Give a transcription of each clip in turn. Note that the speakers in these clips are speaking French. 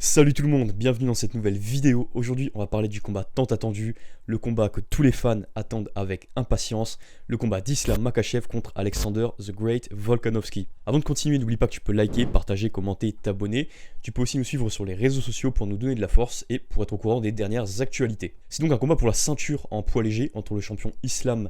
Salut tout le monde, bienvenue dans cette nouvelle vidéo. Aujourd'hui, on va parler du combat tant attendu, le combat que tous les fans attendent avec impatience, le combat d'Islam Makhachev contre Alexander The Great Volkanovski. Avant de continuer, n'oublie pas que tu peux liker, partager, commenter, t'abonner. Tu peux aussi nous suivre sur les réseaux sociaux pour nous donner de la force et pour être au courant des dernières actualités. C'est donc un combat pour la ceinture en poids léger entre le champion Islam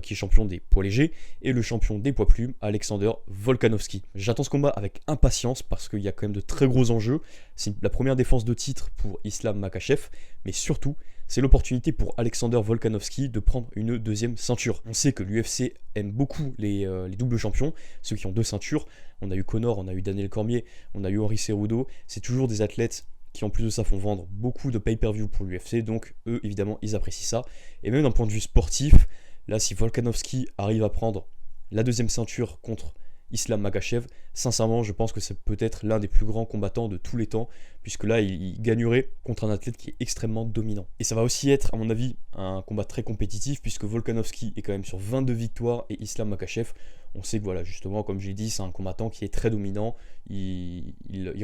qui est champion des poids légers, et le champion des poids plumes, Alexander Volkanovski. J'attends ce combat avec impatience parce qu'il y a quand même de très gros enjeux. C'est la première défense de titre pour Islam Makhachev, mais surtout, c'est l'opportunité pour Alexander Volkanovski de prendre une deuxième ceinture. On sait que l'UFC aime beaucoup les doubles champions, ceux qui ont deux ceintures. On a eu Conor, on a eu Daniel Cormier, on a eu Henry Cejudo. C'est toujours des athlètes qui en plus de ça font vendre beaucoup de pay-per-view pour l'UFC, donc eux évidemment ils apprécient ça. Et même d'un point de vue sportif, là si Volkanovski arrive à prendre la deuxième ceinture contre Islam Makhachev, sincèrement je pense que c'est peut-être l'un des plus grands combattants de tous les temps, puisque là il gagnerait contre un athlète qui est extrêmement dominant. Et ça va aussi être à mon avis un combat très compétitif, puisque Volkanovski est quand même sur 22 victoires et Islam Makhachev, on sait que voilà, justement comme j'ai dit, c'est un combattant qui est très dominant, il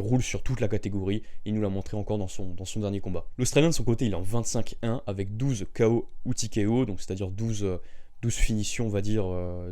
roule sur toute la catégorie, il nous l'a montré encore dans son dernier combat. L'Australien de son côté il est en 25-1 avec 12 KO ou TKO, donc c'est-à-dire 12 finitions, on va dire,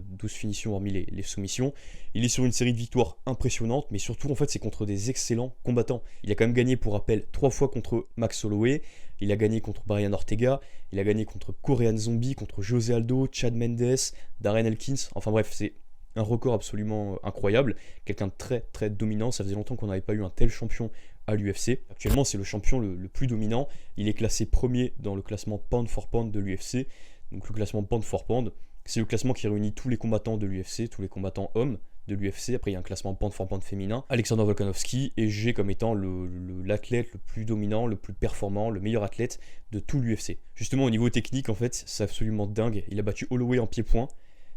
12 finitions hormis les soumissions. Il est sur une série de victoires impressionnantes, mais surtout, en fait, c'est contre des excellents combattants. Il a quand même gagné, pour rappel, 3 fois contre Max Holloway, il a gagné contre Brian Ortega, il a gagné contre Korean Zombie, contre José Aldo, Chad Mendes, Darren Elkins, enfin bref, c'est un record absolument incroyable, quelqu'un de très très dominant, ça faisait longtemps qu'on n'avait pas eu un tel champion à l'UFC. Actuellement, c'est le champion le plus dominant, il est classé premier dans le classement pound for pound de l'UFC. Donc le classement pound for pound, c'est le classement qui réunit tous les combattants de l'UFC, tous les combattants hommes de l'UFC. Après il y a un classement pound for pound féminin. Alexander Volkanovski est jugé comme étant l'athlète le plus dominant, le plus performant, le meilleur athlète de tout l'UFC. Justement au niveau technique en fait, c'est absolument dingue. Il a battu Holloway en pied-point,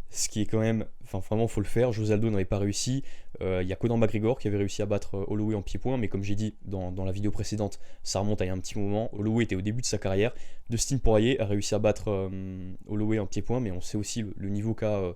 ce qui est quand même, enfin vraiment faut le faire. José Aldo n'avait pas réussi, il y a Conor McGregor qui avait réussi à battre Holloway en pied-point, mais comme j'ai dit dans la vidéo précédente, ça remonte à il y a un petit moment. Holloway était au début de sa carrière, Dustin Poirier a réussi à battre Holloway en pied-point, mais on sait aussi le niveau qu'a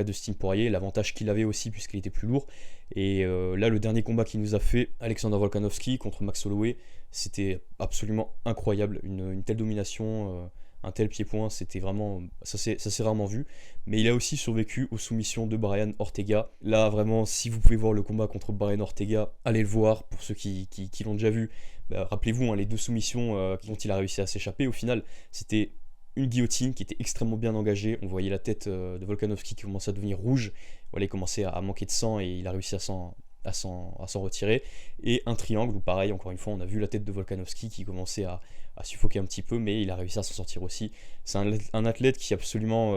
Dustin Poirier, l'avantage qu'il avait aussi puisqu'il était plus lourd. Et là le dernier combat qu'il nous a fait, Alexander Volkanovski contre Max Holloway, c'était absolument incroyable, une telle domination, un tel pied-point, c'était vraiment, ça s'est rarement vu. Mais il a aussi survécu aux soumissions de Brian Ortega. Là vraiment, si vous pouvez voir le combat contre Brian Ortega, allez le voir. Pour ceux qui l'ont déjà vu, rappelez-vous les deux soumissions dont il a réussi à s'échapper. Au final, c'était une guillotine qui était extrêmement bien engagée. On voyait la tête de Volkanovski qui commençait à devenir rouge. Voilà, il commençait à manquer de sang et il a réussi à s'en retirer. Et un triangle où pareil, encore une fois, on a vu la tête de Volkanovski qui commençait à suffoquer un petit peu, mais il a réussi à s'en sortir aussi. C'est un athlète qui est absolument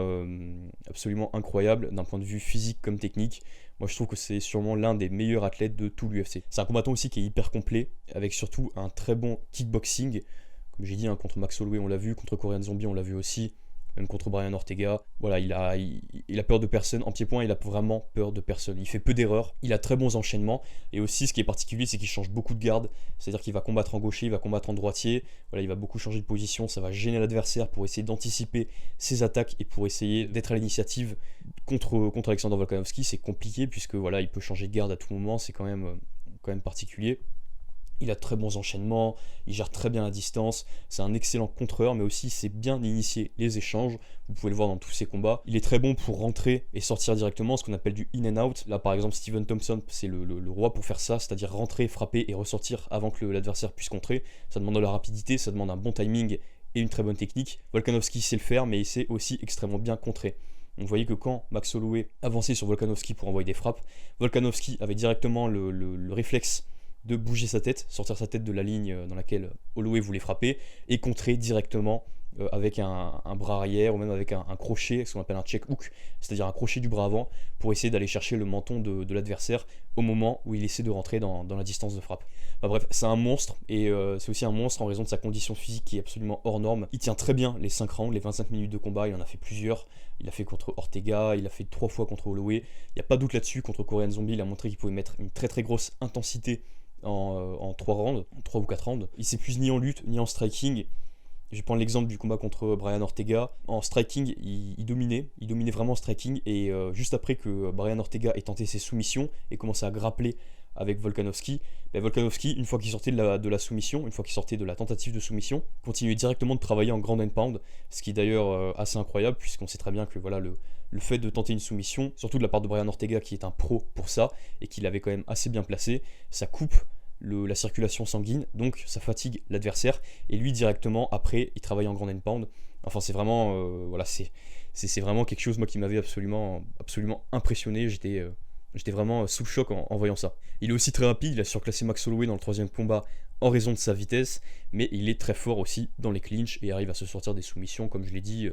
incroyable d'un point de vue physique comme technique. Moi je trouve que c'est sûrement l'un des meilleurs athlètes de tout l'UFC. C'est un combattant aussi qui est hyper complet, avec surtout un très bon kickboxing. Comme j'ai dit, contre Max Holloway on l'a vu, contre Korean Zombie on l'a vu aussi, même contre Brian Ortega. Voilà, il a peur de personne. En pied-point, il a vraiment peur de personne. Il fait peu d'erreurs, il a très bons enchaînements. Et aussi, ce qui est particulier, c'est qu'il change beaucoup de garde. C'est-à-dire qu'il va combattre en gaucher, il va combattre en droitier. Voilà, il va beaucoup changer de position. Ça va gêner l'adversaire pour essayer d'anticiper ses attaques et pour essayer d'être à l'initiative. Contre Alexander Volkanovski, c'est compliqué puisque voilà, il peut changer de garde à tout moment. C'est quand même particulier. Il a de très bons enchaînements, il gère très bien la distance, c'est un excellent contreur, mais aussi c'est bien initier les échanges, vous pouvez le voir dans tous ses combats. Il est très bon pour rentrer et sortir directement, ce qu'on appelle du in and out. Là par exemple Stephen Thompson, c'est le roi pour faire ça, c'est-à-dire rentrer, frapper et ressortir avant que l'adversaire puisse contrer. Ça demande de la rapidité, ça demande un bon timing et une très bonne technique. Volkanovski sait le faire, mais il sait aussi extrêmement bien contrer. On voyait que quand Max Holloway avançait sur Volkanovski pour envoyer des frappes, Volkanovski avait directement le réflexe de bouger sa tête, sortir sa tête de la ligne dans laquelle Holloway voulait frapper et contrer directement avec un bras arrière ou même avec un crochet, ce qu'on appelle un check hook, c'est-à-dire un crochet du bras avant pour essayer d'aller chercher le menton de l'adversaire au moment où il essaie de rentrer dans la distance de frappe. Enfin, bref, c'est un monstre et c'est aussi un monstre en raison de sa condition physique qui est absolument hors norme. Il tient très bien les 5 rounds, les 25 minutes de combat, il en a fait plusieurs. Il a fait contre Ortega, il a fait 3 fois contre Holloway. Il n'y a pas de doute là-dessus. Contre Korean Zombie, il a montré qu'il pouvait mettre une très très grosse intensité en 3 rounds, en 3 ou 4 rounds. Il s'épuise ni en lutte ni en striking. Je vais prendre l'exemple du combat contre Brian Ortega. En striking, il dominait vraiment en striking. Et juste après que Brian Ortega ait tenté ses soumissions et commencé à grappler avec Volkanovski. Volkanovski, une fois qu'il sortait de la soumission, une fois qu'il sortait de la tentative de soumission, continuait directement de travailler en ground and pound, ce qui est d'ailleurs assez incroyable, puisqu'on sait très bien que voilà, le fait de tenter une soumission, surtout de la part de Brian Ortega qui est un pro pour ça, et qui l'avait quand même assez bien placé, ça coupe la circulation sanguine, donc ça fatigue l'adversaire, et lui directement après il travaille en ground and pound. Enfin c'est vraiment voilà, c'est vraiment quelque chose moi qui m'avait absolument impressionné. J'étais vraiment sous le choc en voyant ça. Il est aussi très rapide, il a surclassé Max Holloway dans le troisième combat en raison de sa vitesse, mais il est très fort aussi dans les clinches et arrive à se sortir des soumissions, comme je l'ai dit,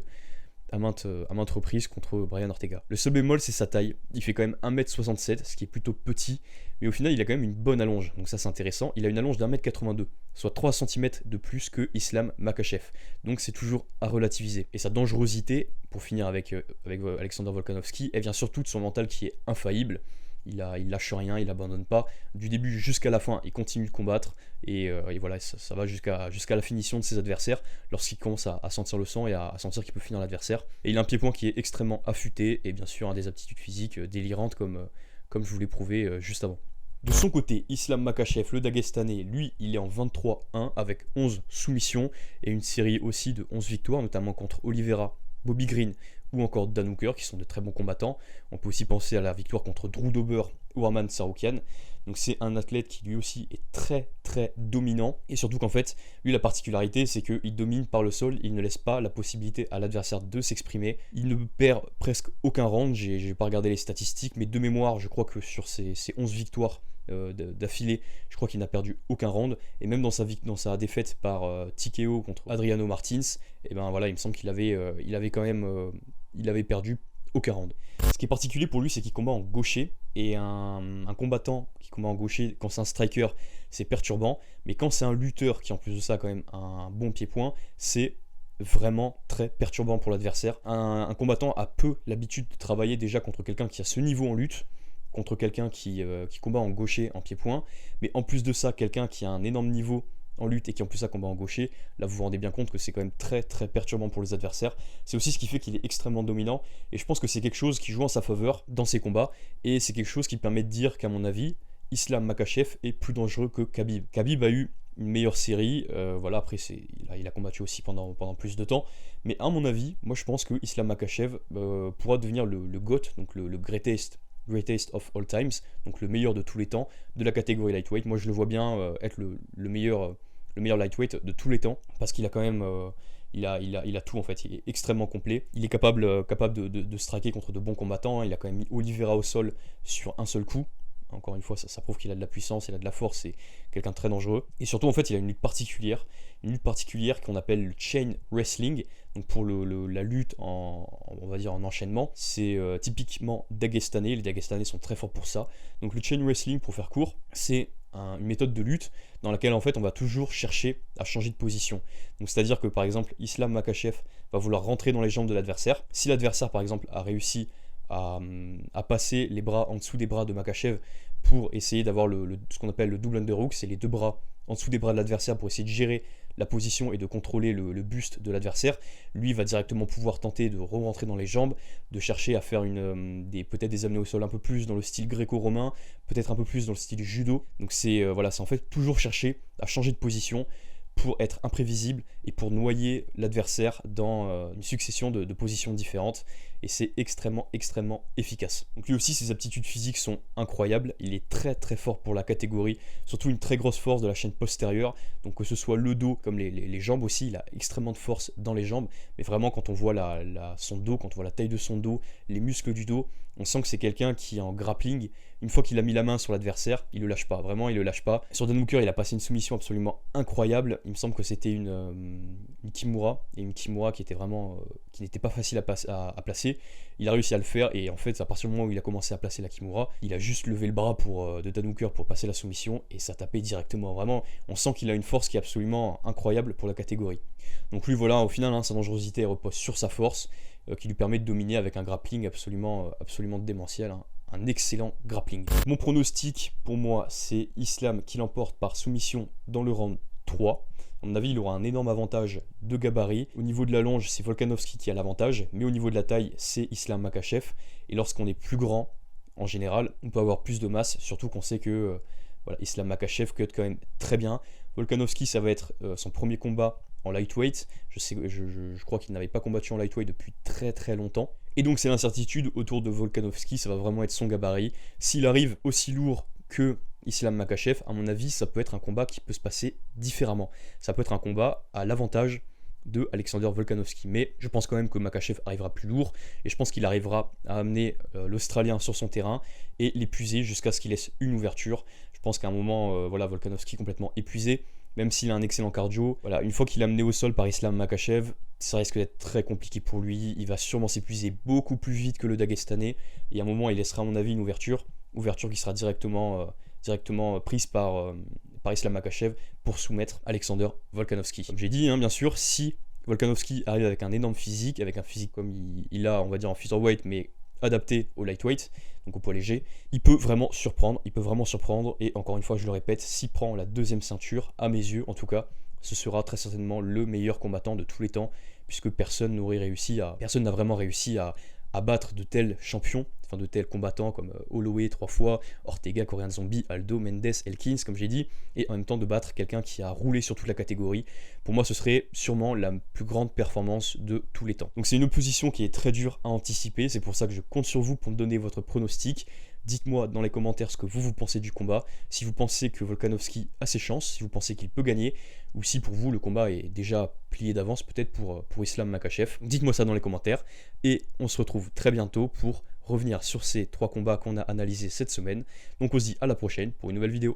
à maintes reprises contre Brian Ortega. Le seul bémol, c'est sa taille. Il fait quand même 1m67, ce qui est plutôt petit, mais au final, il a quand même une bonne allonge, donc ça c'est intéressant. Il a une allonge d'1m82, soit 3 cm de plus que Islam Makhachev, donc c'est toujours à relativiser. Et sa dangerosité, pour finir avec Alexander Volkanovski, elle vient surtout de son mental qui est infaillible. Il lâche rien, il abandonne pas. Du début jusqu'à la fin, il continue de combattre. Et voilà, ça va jusqu'à la finition de ses adversaires, lorsqu'il commence à sentir le sang et à sentir qu'il peut finir l'adversaire. Et il a un pied-point qui est extrêmement affûté, et bien sûr, des aptitudes physiques délirantes, comme je vous l'ai prouvé juste avant. De son côté, Islam Makhachev, le Dagestanais, lui, il est en 23-1 avec 11 soumissions et une série aussi de 11 victoires, notamment contre Oliveira, Bobby Green ou encore Dan Hooker, qui sont de très bons combattants. On peut aussi penser à la victoire contre Drew Dober ou Arman Tsarukyan. Donc c'est un athlète qui lui aussi est très très dominant, et surtout qu'en fait, lui la particularité c'est qu'il domine par le sol, il ne laisse pas la possibilité à l'adversaire de s'exprimer, il ne perd presque aucun round. J'ai pas regardé les statistiques, mais de mémoire je crois que sur ces 11 victoires d'affilée, je crois qu'il n'a perdu aucun round, et même dans sa défaite par TKO contre Adriano Martins, et ben voilà, il me semble qu'il avait quand même il avait perdu aucun round. Ce qui est particulier pour lui, c'est qu'il combat en gaucher, et un combattant qui combat en gaucher, quand c'est un striker, c'est perturbant, mais quand c'est un lutteur qui en plus de ça a quand même un bon pied-point, c'est vraiment très perturbant pour l'adversaire. Un combattant a peu l'habitude de travailler déjà contre quelqu'un qui a ce niveau en lutte, contre quelqu'un qui combat en gaucher, en pied-point, mais en plus de ça, quelqu'un qui a un énorme niveau en lutte et qui en plus ça combat en gaucher, là vous vous rendez bien compte que c'est quand même très très perturbant pour les adversaires. C'est aussi ce qui fait qu'il est extrêmement dominant, et je pense que c'est quelque chose qui joue en sa faveur dans ses combats, et c'est quelque chose qui permet de dire qu'à mon avis, Islam Makhachev est plus dangereux que Khabib. Khabib a eu une meilleure série, voilà, après il a combattu aussi pendant plus de temps, mais à mon avis, moi je pense que Islam Makhachev pourra devenir le GOAT, donc le greatest of all times, donc le meilleur de tous les temps de la catégorie lightweight. Moi je le vois bien être le meilleur lightweight de tous les temps, parce qu'il a quand même il a tout en fait, il est extrêmement complet, il est capable de striker contre de bons combattants. Il a quand même mis Oliveira au sol sur un seul coup. Encore une fois, ça prouve qu'il a de la puissance, il a de la force, c'est quelqu'un de très dangereux. Et surtout, en fait, il a une lutte particulière qu'on appelle le chain wrestling. Donc pour la lutte on va dire en enchaînement, c'est typiquement dagestanais. Les Dagestanais sont très forts pour ça. Donc le chain wrestling, pour faire court, c'est une méthode de lutte dans laquelle en fait on va toujours chercher à changer de position. Donc c'est-à-dire que par exemple, Islam Makhachev va vouloir rentrer dans les jambes de l'adversaire. Si l'adversaire par exemple a réussi à passer les bras en dessous des bras de Makhachev pour essayer d'avoir ce qu'on appelle le double underhook, c'est les deux bras en dessous des bras de l'adversaire pour essayer de gérer la position et de contrôler le buste de l'adversaire. Lui va directement pouvoir tenter de re-rentrer dans les jambes, de chercher à faire peut-être des amener au sol un peu plus dans le style gréco-romain, peut-être un peu plus dans le style judo. Donc c'est en fait toujours chercher à changer de position pour être imprévisible et pour noyer l'adversaire dans une succession de positions différentes, et c'est extrêmement efficace. Donc lui aussi, ses aptitudes physiques sont incroyables, il est très très fort pour la catégorie, surtout une très grosse force de la chaîne postérieure, donc que ce soit le dos comme les jambes aussi, il a extrêmement de force dans les jambes, mais vraiment quand on voit son dos, quand on voit la taille de son dos, les muscles du dos, on sent que c'est quelqu'un qui est en grappling. Une fois qu'il a mis la main sur l'adversaire, il le lâche pas, vraiment il le lâche pas. Sur Dan Hooker, il a passé une soumission absolument incroyable, il me semble que c'était une Kimura, et une Kimura qui était vraiment qui n'était pas facile à placer. Il a réussi à le faire, et en fait à partir du moment où il a commencé à placer la Kimura, il a juste levé le bras de Dan Hooker pour passer la soumission, et ça tapait directement. Vraiment, on sent qu'il a une force qui est absolument incroyable pour la catégorie. Donc lui voilà, au final sa dangerosité repose sur sa force, qui lui permet de dominer avec un grappling absolument démentiel, un excellent grappling. Mon pronostic pour moi, c'est Islam qui l'emporte par soumission dans le round 3. À mon avis, il aura un énorme avantage de gabarit. Au niveau de la longe, c'est Volkanovski qui a l'avantage, mais au niveau de la taille, c'est Islam Makhachev. Et lorsqu'on est plus grand, en général, on peut avoir plus de masse, surtout qu'on sait que voilà, Islam Makhachev cut quand même très bien. Volkanovski, ça va être son premier combat en lightweight. Je crois qu'il n'avait pas combattu en lightweight depuis très très longtemps. Et donc c'est l'incertitude autour de Volkanovski, ça va vraiment être son gabarit. S'il arrive aussi lourd que Islam Makhachev, à mon avis, ça peut être un combat qui peut se passer différemment. Ça peut être un combat à l'avantage de Alexander Volkanovski. Mais je pense quand même que Makhachev arrivera plus lourd et je pense qu'il arrivera à amener l'Australien sur son terrain et l'épuiser jusqu'à ce qu'il laisse une ouverture. Je pense qu'à un moment, voilà, Volkanovski complètement épuisé, même s'il a un excellent cardio. Voilà, une fois qu'il est amené au sol par Islam Makhachev, ça risque d'être très compliqué pour lui. Il va sûrement s'épuiser beaucoup plus vite que le Dagestanais et à un moment, il laissera à mon avis une ouverture qui sera directement prise par Islam Makhachev pour soumettre Alexander Volkanovski. Comme j'ai dit, bien sûr, si Volkanovski arrive avec un énorme physique, avec un physique comme il a, on va dire en featherweight, mais adapté au lightweight, donc au poids léger, il peut vraiment surprendre, et encore une fois, je le répète, s'il prend la deuxième ceinture, à mes yeux en tout cas, ce sera très certainement le meilleur combattant de tous les temps, puisque personne n'a vraiment réussi à battre de tels champions, enfin de tels combattants comme Holloway 3 fois, Ortega, Korean Zombie, Aldo, Mendes, Elkins, comme j'ai dit, et en même temps de battre quelqu'un qui a roulé sur toute la catégorie. Pour moi, ce serait sûrement la plus grande performance de tous les temps. Donc c'est une opposition qui est très dure à anticiper, c'est pour ça que je compte sur vous pour me donner votre pronostic. Dites-moi dans les commentaires ce que vous pensez du combat, si vous pensez que Volkanovski a ses chances, si vous pensez qu'il peut gagner, ou si pour vous le combat est déjà plié d'avance peut-être pour Islam Makhachev. Dites-moi ça dans les commentaires, et on se retrouve très bientôt pour revenir sur ces 3 combats qu'on a analysés cette semaine. Donc on se dit à la prochaine pour une nouvelle vidéo.